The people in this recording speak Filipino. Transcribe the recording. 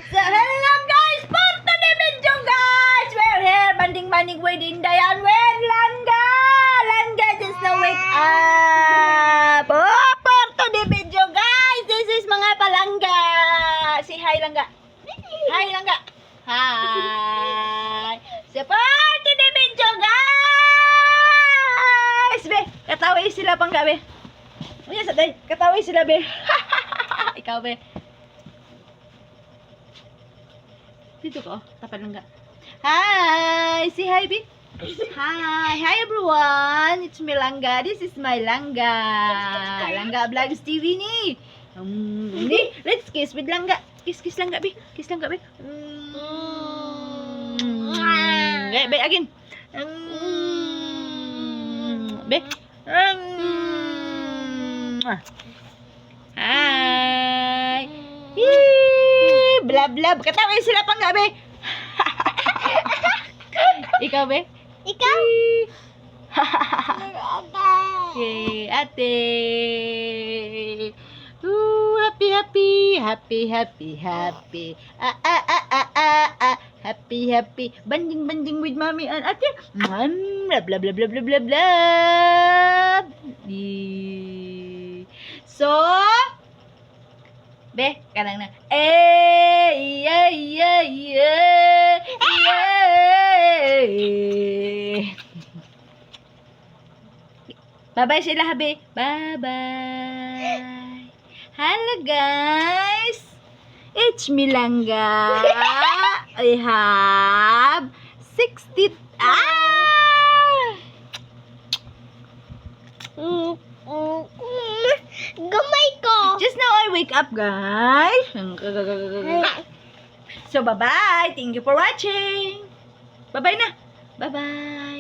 So, hello guys! For today video guys! We're here, banding-banding with Inday and with Langga! Langga just now wake up! Oh, for today video guys! This is mga palangga! Say hi Langga! Hi Langga! Hi! So, for today video guys! Be, kataway sila pang gabi. Uya sa day, kataway sila be. Ikaw be. Dito ko, tapat lang ga. Hi! Say hi, B. Hi! Hi, everyone! It's me, Langga. This is my Langga. Langga Vlogs TV ni. Ni, let's kiss with Langga. Kiss Langga, B. Kiss Langga, B. Be, again. Be. Hi! Blab blab. Katawin sila pang gabi. Ikaw be? Ikaw? Okay, ate. Happy happy, happy happy happy. Happy happy. Banding with mommy and ate. Blab blab blab blab blab blab. So, be, kanang na. Bye-bye sila, habi. Bye-bye. Hello, guys. It's me, Langga. I have 60... Gamay ko. Just now I wake up, guys. So, bye-bye. Thank you for watching. Bye-bye na. Bye-bye.